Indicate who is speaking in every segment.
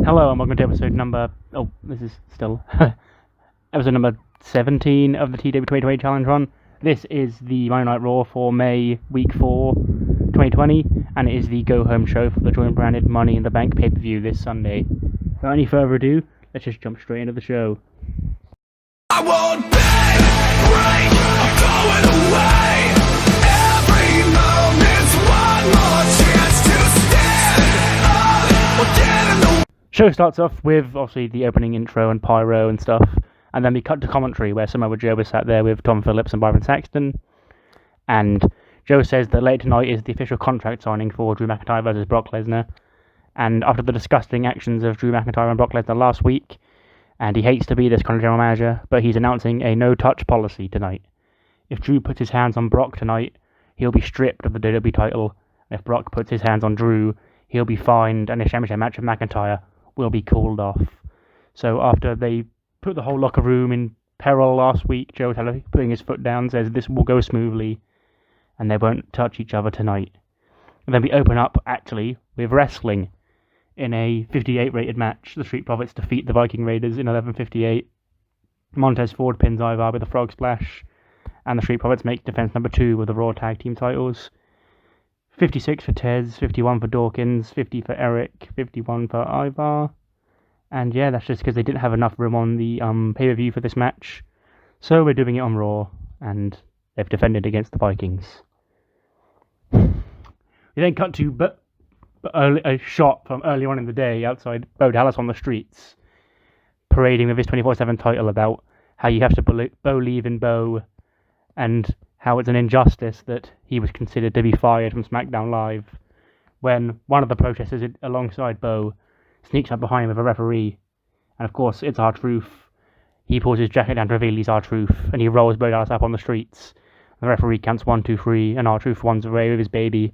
Speaker 1: Hello and welcome to episode number... Oh, this is still... episode number 17 of the TEW 2020 Challenge Run. This is the Monday Night Raw for May, week 4, 2020, and it is the go-home show for the joint-branded Money in the Bank pay-per-view this Sunday. Without any further ado, let's just jump straight into the show.
Speaker 2: I won't be break, I'm going away. Every moment's one more chance to stand up or get in the
Speaker 1: Show starts off with, obviously, the opening intro and pyro and stuff, and then we cut to commentary where Samoa Joe was sat there with Tom Phillips and Byron Saxton, and Joe says that later tonight is the official contract signing for Drew McIntyre versus Brock Lesnar, and after the disgusting actions of Drew McIntyre and Brock Lesnar last week, and he hates to be this kind of general manager, but he's announcing a no-touch policy tonight. If Drew puts his hands on Brock tonight, he'll be stripped of the WWE title, and if Brock puts his hands on Drew, he'll be fined, and his championship match with McIntyre will be called off. So after they put the whole locker room in peril last week, Joe Teller, putting his foot down, says this will go smoothly, and they won't touch each other tonight. And then we open up, actually, with wrestling. In a 58 rated match, the Street Profits defeat the Viking Raiders in 11:58. Montez Ford pins Ivar with a frog splash, and the Street Profits make defense number 2 with the Raw Tag Team titles. 56 for Tez, 51 for Dawkins, 50 for Eric, 51 for Ivar. And yeah, that's just because they didn't have enough room on the pay-per-view for this match. So we're doing it on Raw, and they've defended against the Vikings. We then cut to a shot from earlier on in the day outside Bo Dallas on the streets, parading with his 24/7 title about how you have to believe in Bo, and how it's an injustice that he was considered to be fired from SmackDown Live, when one of the protesters alongside Bo sneaks up behind him with a referee, and of course it's R-Truth. He pulls his jacket down to reveal he's R-Truth, and he rolls Bo Dallas up on the streets. The referee counts 1, 2, 3, and R-Truth runs away with his baby.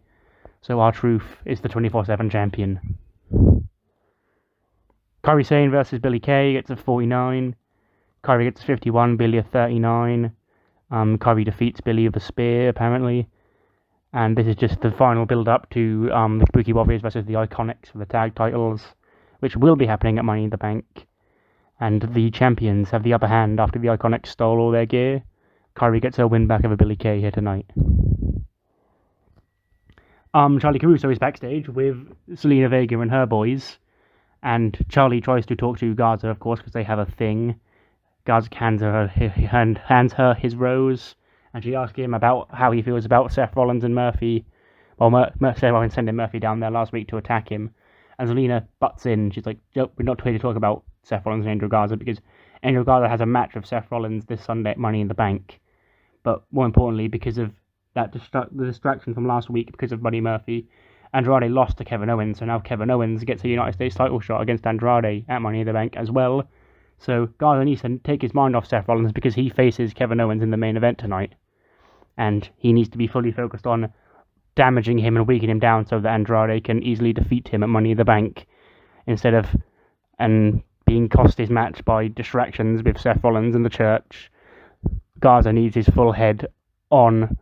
Speaker 1: So R-Truth is the 24/7 champion. Sane versus Billy Kay gets a 49. Kyrie gets a 51, Billy a 39. Kyrie defeats Billy with a spear, apparently. And this is just the final build-up to the Kabuki Warriors versus the Iconics for the tag titles, which will be happening at Money in the Bank. And the champions have the upper hand after the Iconics stole all their gear. Kyrie gets a win back over Billy Kay here tonight. Charlie Caruso is backstage with Selena Vega and her boys, and Charlie tries to talk to Garza, of course, because they have a thing. Garza hands her his rose, and she asks him about how he feels about Seth Rollins and Murphy. Well, Seth Rollins sending Murphy down there last week to attack him, and Selena butts in. She's like, nope, we're not here to talk about Seth Rollins and Angel Garza, because Angel Garza has a match with Seth Rollins this Sunday at Money in the Bank. But more importantly, because of that the distraction from last week because of Buddy Murphy, Andrade lost to Kevin Owens, so now Kevin Owens gets a United States title shot against Andrade at Money in the Bank as well. So Garza needs to take his mind off Seth Rollins because he faces Kevin Owens in the main event tonight, and he needs to be fully focused on damaging him and weakening him down so that Andrade can easily defeat him at Money in the Bank, instead of being cost his match by distractions with Seth Rollins and the church. Garza needs his full head on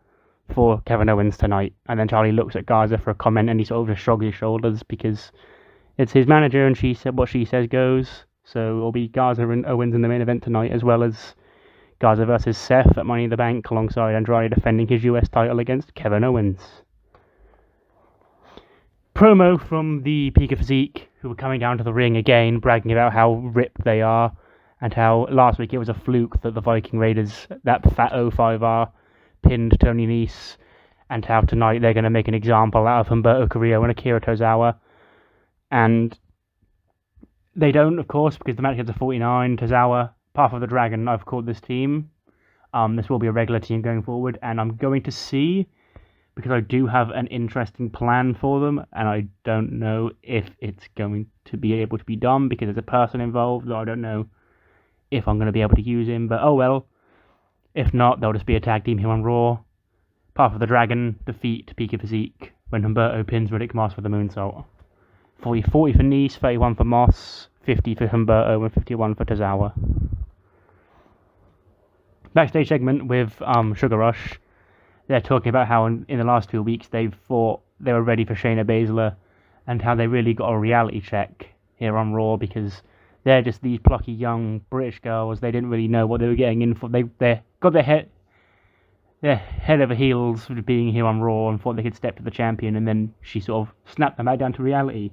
Speaker 1: for Kevin Owens tonight, and then Charlie looks at Garza for a comment, and he sort of just shrugs his shoulders because it's his manager, and she said what she says goes. So it'll be Garza and Owens in the main event tonight, as well as Garza versus Seth at Money in the Bank, alongside Andrade defending his US title against Kevin Owens. Promo from the Peak of Physique, who were coming down to the ring again, bragging about how ripped they are, and how last week it was a fluke that the Viking Raiders, that fat 05R, pinned Tony Nese, and how tonight they're going to make an example out of Humberto Carrillo and Akira Tozawa. And they don't, of course, because the match gets a 49. Tozawa, Path of the Dragon, I've called this team. This will be a regular team going forward, and I'm going to see, because I do have an interesting plan for them, and I don't know if it's going to be able to be done, because there's a person involved that I don't know if I'm going to be able to use him, but oh well. If not, they'll just be a tag team here on Raw. Path of the Dragon defeat Peak of Physique when Humberto pins Riddick Moss with the moonsault. 40 for Nese, 31 for Moss, 50 for Humberto, and 51 for Tozawa. Backstage segment with Sugar Rush. They're talking about how in the last 2 weeks they were ready for Shayna Baszler, and how they really got a reality check here on Raw because they're just these plucky young British girls. They didn't really know what they were getting in for. They got their head over heels for being here on Raw and thought they could step to the champion, and then she sort of snapped them back down to reality.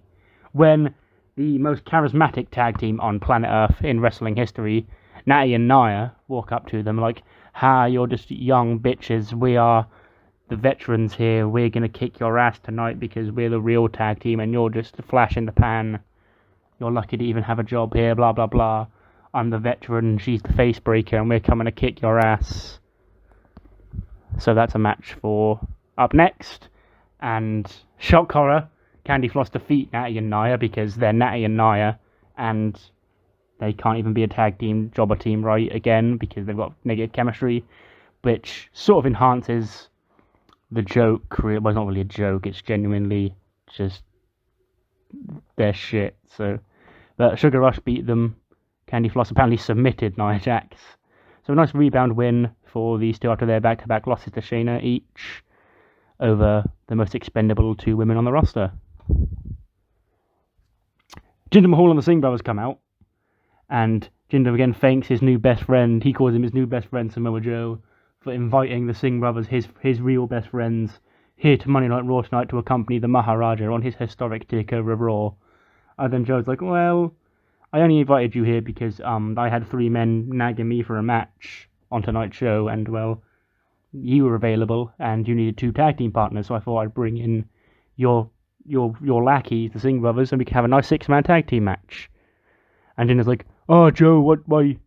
Speaker 1: When the most charismatic tag team on planet Earth in wrestling history, Natty and Nia, walk up to them like, "Ha, you're just young bitches. We are the veterans here. We're gonna kick your ass tonight because we're the real tag team and you're just a flash in the pan. You're lucky to even have a job here, blah blah blah. I'm the veteran, she's the face breaker, and we're coming to kick your ass." So that's a match for up next. And shock horror, Candy Floss defeat Natty and Nia because they're Natty and Nia, and they can't even be a tag team, jobber team right again because they've got negative chemistry, which sort of enhances the joke. Well, it's not really a joke, it's genuinely just their shit. So, but Sugar Rush beat them. Candy Floss apparently submitted Nia Jax. So a nice rebound win for these two after their back-to-back losses to Shayna each over the most expendable two women on the roster. Jinder Mahal and the Singh brothers come out, and Jinder again thanks his new best friend. He calls him his new best friend, Samoa Joe, for inviting the Singh brothers, his real best friends, here to Monday Night Raw tonight to accompany the Maharaja on his historic takeover of Raw. And then Joe's like, "Well, I only invited you here because I had 3 men nagging me for a match on tonight's show, and well, you were available and you needed 2 tag team partners, so I thought I'd bring in your lackeys, the Singh brothers, and we could have a nice 6-man tag team match." And Jinder's like, "Oh Joe, why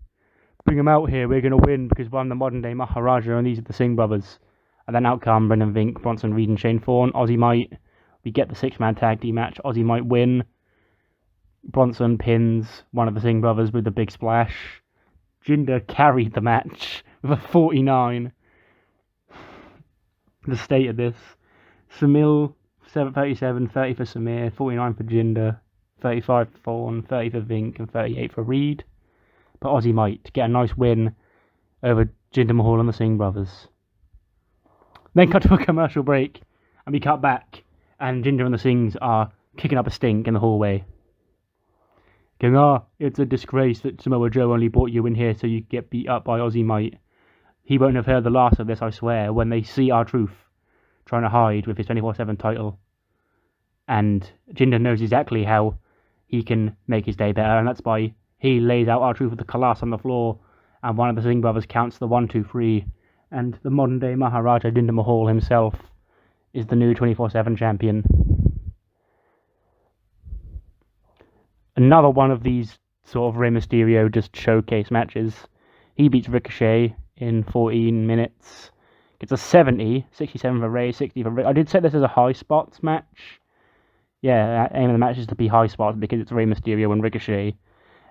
Speaker 1: bring them out here? We're gonna win because I'm the modern day Maharaja and these are the Singh brothers." And then out come Brendan Vink, Bronson Reed, and Shane Thorne. Ozzy might, we get the 6-man tag team match. Ozzy might win. Bronson pins one of the Singh brothers with a big splash. Jinder carried the match with a 49. The state of this. Samil, 37, 30 for Samir, 49 for Jinder, 35 for Thorne, 30 for Vink, and 38 for Reed. But Ozzy might get a nice win over Jinder Mahal and the Singh brothers. Then cut to a commercial break, and we cut back, and Jinder and the Singhs are kicking up a stink in the hallway. Going, it's a disgrace that Samoa Joe only brought you in here so you get beat up by Ozzy Might. He won't have heard the last of this, I swear, when they see our truth trying to hide with his 24/7 title. And Jinder knows exactly how he can make his day better, and that's by he lays out our truth with the Kalash on the floor, and one of the Singh brothers counts the 1, 2, 3, and the modern day Maharaja Jinder Mahal himself is the new 24/7 champion. Another one of these sort of Rey Mysterio just showcase matches. He beats Ricochet in 14 minutes. Gets a 70, 67 for Rey, 60 for Rick. I did say this as a high spots match. Yeah, aim of the match is to be high spots because it's Rey Mysterio and Ricochet.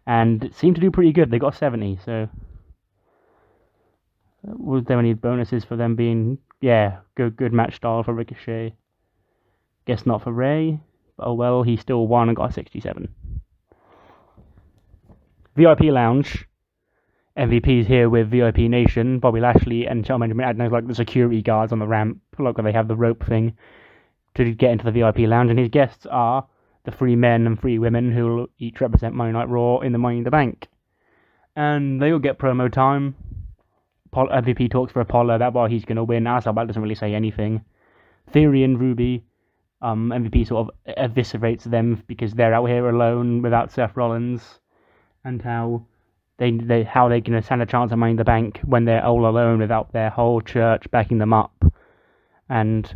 Speaker 1: And it seemed to do pretty good. They got 70, so... Was there any bonuses for them being... Yeah, good match style for Ricochet. Guess not for Rey. But oh well, he still won and got a 67. VIP Lounge. MVP's here with VIP Nation, Bobby Lashley and Shelton Benjamin Adams, like the security guards on the ramp, like where they have the rope thing to get into the VIP Lounge, and his guests are the 3 men and 3 women who will each represent Monday Night Raw in the Money in the Bank. And they all get promo time. MVP talks for Apollo about why he's going to win. Alistair Black doesn't really say anything. Theory and Ruby, MVP sort of eviscerates them because they're out here alone without Seth Rollins, and how they're going to stand a chance at Money in the Bank when they're all alone without their whole church backing them up. And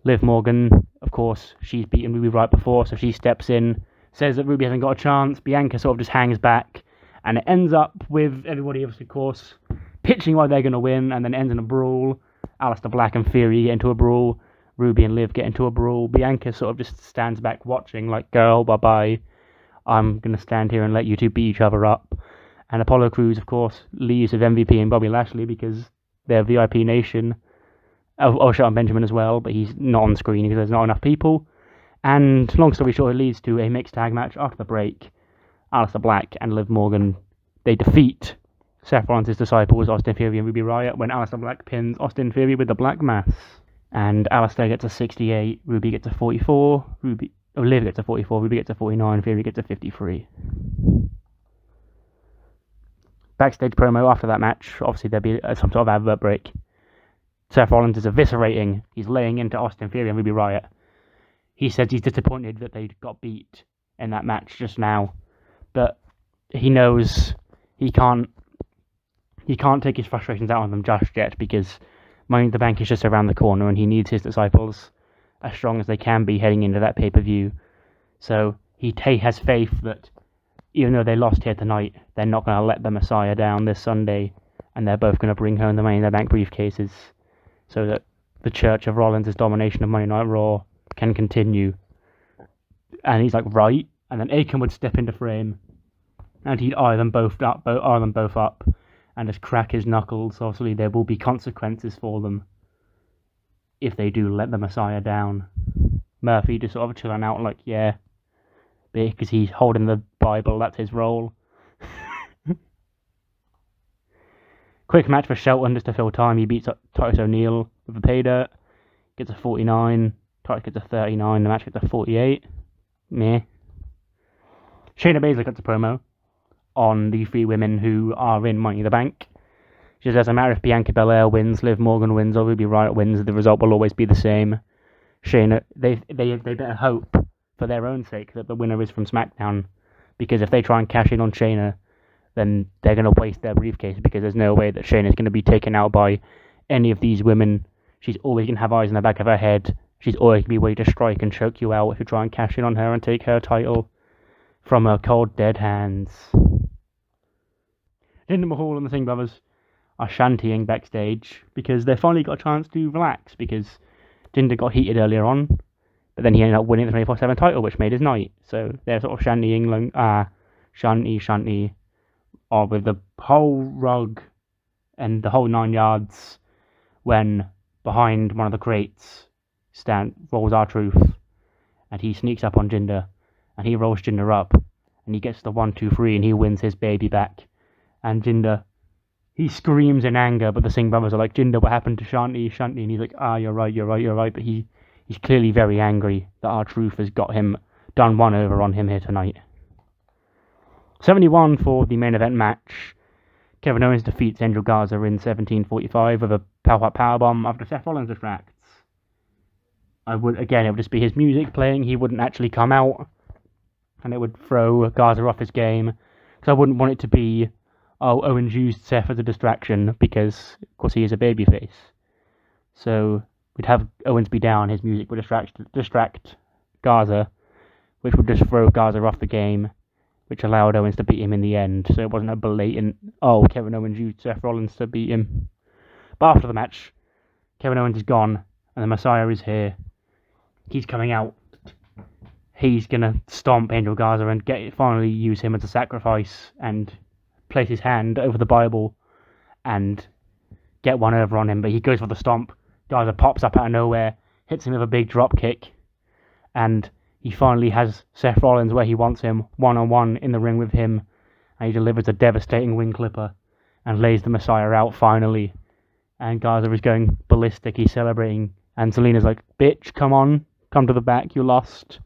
Speaker 1: Liv Morgan, of course, she's beaten Ruby right before, so she steps in, says that Ruby hasn't got a chance. Bianca sort of just hangs back, and it ends up with everybody else, of course, pitching why they're going to win, and then ends in a brawl. Alistair Black and Theory get into a brawl. Ruby and Liv get into a brawl. Bianca sort of just stands back watching, like, girl, bye-bye. I'm going to stand here and let you two beat each other up. And Apollo Crews, of course, leaves with MVP and Bobby Lashley because they're VIP Nation. Oh, Shelton Benjamin as well, but he's not on screen because there's not enough people. And long story short, it leads to a mixed tag match after the break. Alistair Black and Liv Morgan, they defeat Seth Rollins' disciples, Austin Theory and Ruby Riott, when Alistair Black pins Austin Theory with the Black Mass. And Alistair gets a 68, Ruby gets a 44, Liv gets a 44, Ruby gets a 49, Theory gets a 53. Backstage promo after that match, obviously there'll be some sort of advert break. Seth Rollins is eviscerating. He's laying into Austin Theory and Ruby Riott. He says he's disappointed that they got beat in that match just now, but he knows he can't take his frustrations out on them just yet, because Money in the Bank is just around the corner and he needs his disciples as strong as they can be heading into that pay-per-view. So he has faith that even though they lost here tonight, they're not going to let the Messiah down this Sunday, and they're both going to bring home the Money in the Bank briefcases so that the Church of Rollins' domination of Monday Night Raw can continue. And he's like, right. And then Aiken would step into frame and he'd eye them both up, and just crack his knuckles. Obviously, there will be consequences for them if they do let the Messiah down. Murphy just sort of chilling out like, yeah, because he's holding the Bible, that's his role. Quick match for Shelton just to fill time. He beats Titus O'Neil with a pay dirt. Gets a 49. Titus gets a 39. The match gets a 48. Meh. Shayna Baszler cuts a promo on the 3 women who are in Money in the Bank. She says, doesn't matter if Bianca Belair wins, Liv Morgan wins, or Ruby Riott wins, the result will always be the same. Shayna, they better hope, for their own sake, that the winner is from SmackDown, because if they try and cash in on Shayna, then they're going to waste their briefcase, because there's no way that Shayna's going to be taken out by any of these women. She's always going to have eyes in the back of her head. She's always going to be ready to strike and choke you out if you try and cash in on her and take her title from her cold, dead hands. Jinder Mahal and the Singh brothers are shantying backstage because they finally got a chance to relax, because Jinder got heated earlier on, but then he ended up winning the 24/7 title, which made his night. So they're sort of shantying, shanty, or with the whole rug and the whole 9 yards, when behind one of the crates rolls R-Truth, and he sneaks up on Jinder, and he rolls Jinder up, and he gets the 1, 2, 3, and he wins his baby back. And Jinder, he screams in anger, but the Singh brothers are like, Jinder, what happened to Shanti? And he's like, you're right, but he's clearly very angry that R-Truth has got him, done one over on him here tonight. 71 for the main event match. Kevin Owens defeats Angel Garza in 17:45 with a powerbomb after Seth Rollins distracts. It would just be his music playing, he wouldn't actually come out, and it would throw Garza off his game, because I wouldn't want it to be, Owens used Seth as a distraction, because, of course, he is a babyface. So, we'd have Owens be down, his music would distract Garza, which would just throw Garza off the game, which allowed Owens to beat him in the end. So it wasn't a blatant, Kevin Owens used Seth Rollins to beat him. But after the match, Kevin Owens is gone, and the Messiah is here. He's coming out. He's going to stomp Angel Garza and finally use him as a sacrifice and place his hand over the Bible and get one over on him. But he goes for the stomp. Garza pops up out of nowhere, hits him with a big drop kick, and he finally has Seth Rollins where he wants him, one-on-one in the ring with him, and he delivers a devastating wing clipper and lays the Messiah out finally. And Garza is going ballistic, he's celebrating, and Selena's like, bitch, come on, come to the back, you lost.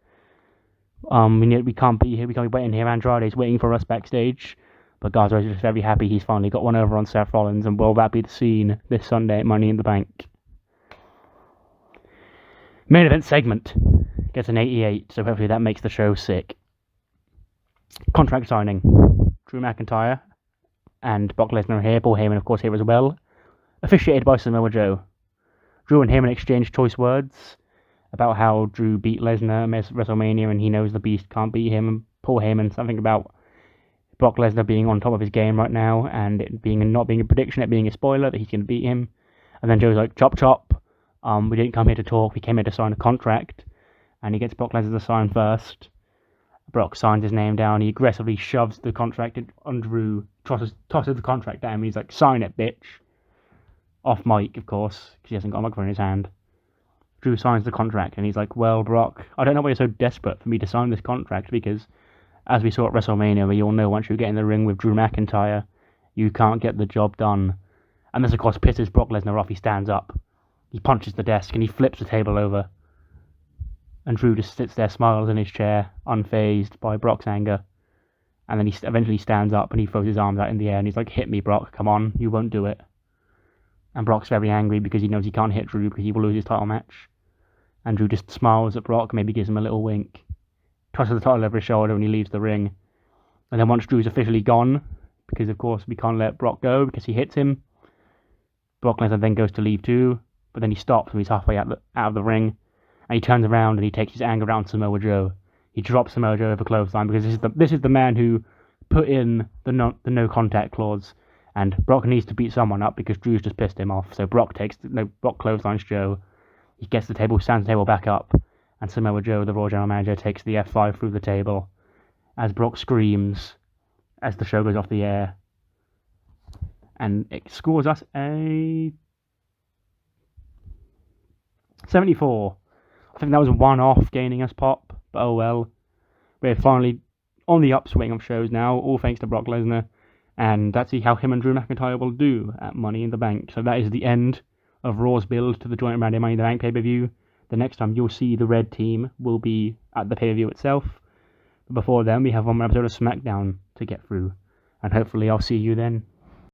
Speaker 1: We can't be here, we can't be waiting here, Andrade's waiting for us backstage. But Garza is just very happy he's finally got one over on Seth Rollins, and will that be the scene this Sunday at Money in the Bank? Main event segment gets an 88, so hopefully that makes the show sick. Contract signing. Drew McIntyre and Brock Lesnar are here. Paul Heyman, of course, here as well. Officiated by Samoa Joe. Drew and Heyman exchanged choice words about how Drew beat Lesnar at WrestleMania and he knows the Beast can't beat him. And Paul Heyman, something about Brock Lesnar being on top of his game right now and it not being a prediction, it being a spoiler that he's going to beat him. And then Joe's like, chop chop. We didn't come here to talk, we came here to sign a contract. And he gets Brock Lesnar to sign first. Brock signs his name down. He aggressively shoves the contract on Drew, tosses the contract down. And he's like, sign it, bitch. Off mic, of course, because he hasn't got a microphone in his hand. Drew signs the contract, and he's like, well, Brock, I don't know why you're so desperate for me to sign this contract, because as we saw at WrestleMania, we all know once you get in the ring with Drew McIntyre, you can't get the job done. And this, of course, pisses Brock Lesnar off. He stands up. He punches the desk, and he flips the table over. And Drew just sits there, smiles in his chair, unfazed by Brock's anger. And then he eventually stands up and he throws his arms out in the air and he's like, "Hit me, Brock, come on, you won't do it." And Brock's very angry because he knows he can't hit Drew because he will lose his title match. And Drew just smiles at Brock, maybe gives him a little wink, tosses the title over his shoulder and he leaves the ring. And then once Drew's officially gone, because of course we can't let Brock go because he hits him, Brock Lesnar then goes to leave too, but then he stops when he's halfway out of the ring. And he turns around and he takes his anger out on Samoa Joe. He drops Samoa Joe over clothesline because this is the man who put in the no contact clause, and Brock needs to beat someone up because Drew's just pissed him off. So Brock clotheslines Joe. He gets the table, stands the table back up, and Samoa Joe, the Raw General Manager, takes the F5 through the table as Brock screams as the show goes off the air, and it scores us a 74. I think that was one-off gaining us pop, but oh well. We're finally on the upswing of shows now, all thanks to Brock Lesnar, and let's see how him and Drew McIntyre will do at Money in the Bank. So that is the end of Raw's build to the Joint Randy Money in the Bank pay-per-view. The next time you'll see the Red Team will be at the pay-per-view itself. But before then, we have one more episode of SmackDown to get through, and hopefully I'll see you then.